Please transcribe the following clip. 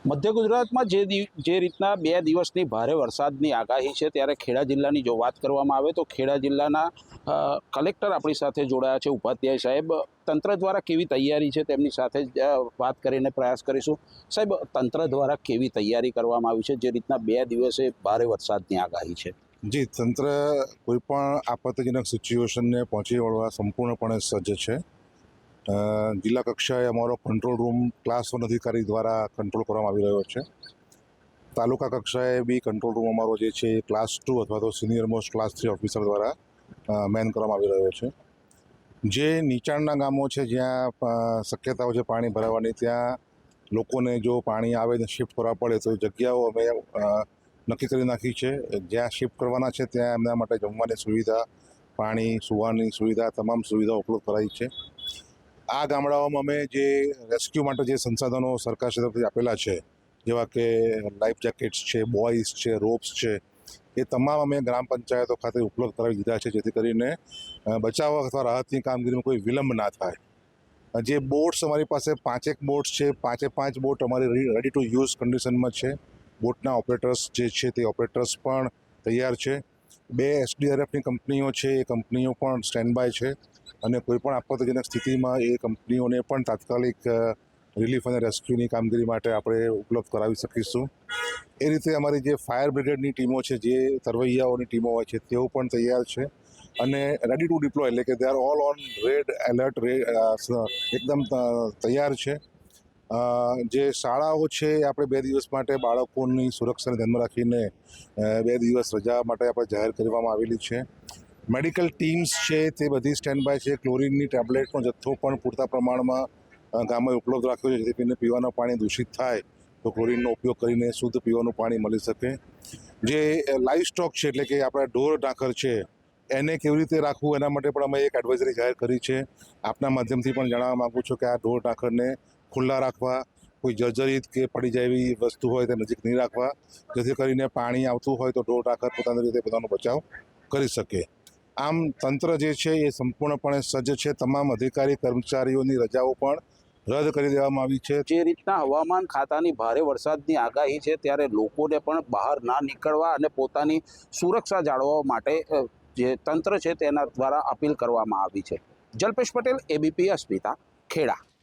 મધ્ય ગુજરાતમાં જે રીતના 2 દિવસની ભારે વરસાદની આગાહી છે, ત્યારે ખેડા જિલ્લાની જો વાત કરવામાં આવે તો ખેડા જિલ્લાના કલેક્ટર આપણી સાથે જોડાયા છે, ઉપાધ્યાય સાહેબ. તંત્ર દ્વારા કેવી તૈયારી છે તેમની સાથે વાત કરીને પ્રયાસ કરીશું. સાહેબ, તંત્ર દ્વારા કેવી તૈયારી કરવામાં આવી છે, જે રીતના 2 દિવસે ભારે વરસાદની આગાહી છે? જી, તંત્ર કોઈપણ આપત્તિજનક સિચ્યુએશનને પહોંચી વળવા સંપૂર્ણપણે સજ્જ છે. જિલ્લા કક્ષાએ અમારો કંટ્રોલ રૂમ ક્લાસ 1 અધિકારી દ્વારા કંટ્રોલ કરવામાં આવી રહ્યો છે. તાલુકા કક્ષાએ બી કંટ્રોલ રૂમ અમારો જે છે એ ક્લાસ 2 અથવા તો સિનિયર મોસ્ટ ક્લાસ 3 ઓફિસર દ્વારા મેન કરવામાં આવી રહ્યો છે. જે નીચાણના ગામો છે, જ્યાં શક્યતાઓ છે પાણી ભરાવાની, ત્યાં લોકોને જો પાણી આવે ને શિફ્ટ કરવા પડે તો જગ્યાઓ અમે નક્કી કરી નાખી છે. જ્યાં શિફ્ટ કરવાના છે ત્યાં એમના માટે જમવાની સુવિધા, પાણી, સુવાની સુવિધા, તમામ સુવિધાઓ ઉપલબ્ધ કરાઈ છે. આ ગામડાઓમાં અમે જે રેસ્ક્યુ માટે જે સંસાધનો સરકાર તરફથી આપેલા છે, જેવા કે લાઈફ જેકેટ્સ છે, બોયસ છે, રોપ્સ છે, એ તમામ અમે ગ્રામ પંચાયતો ખાતે ઉપલબ્ધ કરાવી દીધા છે, જેથી કરીને બચાવ અથવા રાહતની કામગીરીમાં કોઈ વિલંબ ના થાય. જે બોટ્સ અમારી પાસે 5 બોટ્સ છે, 5 બોટ અમારી રેડી ટુ યુઝ કન્ડિશનમાં છે. બોટના ઓપરેટર્સ જે છે તે ઓપરેટર્સ પણ તૈયાર છે. 2 SDRFની કંપનીઓ છે, એ કંપનીઓ પણ સ્ટેન્ડ બાય છે અને કોઈપણ આપત્તિજનક સ્થિતિમાં એ કંપનીઓને પણ તાત્કાલિક રિલીફ અને રેસ્ક્યુની કામગીરી માટે આપણે ઉપલબ્ધ કરાવી શકીશું. એ રીતે અમારી જે ફાયર બ્રિગેડની ટીમો છે, જે તરવૈયાઓની ટીમો હોય છે, તેઓ પણ તૈયાર છે અને રેડી ટુ ડિપ્લોય, એટલે કે they are all on red alert, એકદમ તૈયાર છે. જે શાળાઓ છે, આપણે 2 દિવસ માટે બાળકોની સુરક્ષાને ધ્યાનમાં રાખીને 2 દિવસ રજા માટે આપણે જાહેર કરવામાં આવેલી છે. મેડિકલ ટીમ્સ છે તે બધી સ્ટેન્ડ બાય છે. ક્લોરીનની ટેબ્લેટનો જથ્થો પણ પૂરતા પ્રમાણમાં ગામમાં ઉપલબ્ધ રાખ્યો છે, જેથી કરીને પીવાનું પાણી દૂષિત થાય તો ક્લોરીનનો ઉપયોગ કરીને શુદ્ધ પીવાનું પાણી મળી શકે. જે લાઈવ સ્ટોક છે, એટલે કે આપણા ઢોર ઢાંખર છે, એને કેવી રીતે રાખવું એના માટે પણ અમે એક એડવાઇઝરી જાહેર કરી છે. આપના માધ્યમથી પણ જણાવવા માગું છું કે આ ઢોર ઢાંખરને ખુલ્લા રાખવા, કોઈ જર્જરિત કે પડી જાય એવી વસ્તુ હોય તે નજીક નહીં રાખવા, જેથી કરીને પાણી આવતું હોય તો ઢોર ઢાંખર પોતાની રીતે પોતાનો બચાવ કરી શકે. આમ તંત્ર જે છે એ સંપૂર્ણપણે સજ્જ છે. તમામ અધિકારી કર્મચારીઓની રજાઓ પણ રદ કરી દેવામાં આવી છે. જે રીતના હવામાન ખાતાની ભારે વરસાદની આગાહી છે, ત્યારે લોકોને પણ બહાર ના નીકળવા અને પોતાની સુરક્ષા જાળવવા માટે જે તંત્ર છે તેના દ્વારા અપીલ કરવામાં આવી છે. જલ્પેશ પટેલ, ABP અસ્મિતા, ખેડા.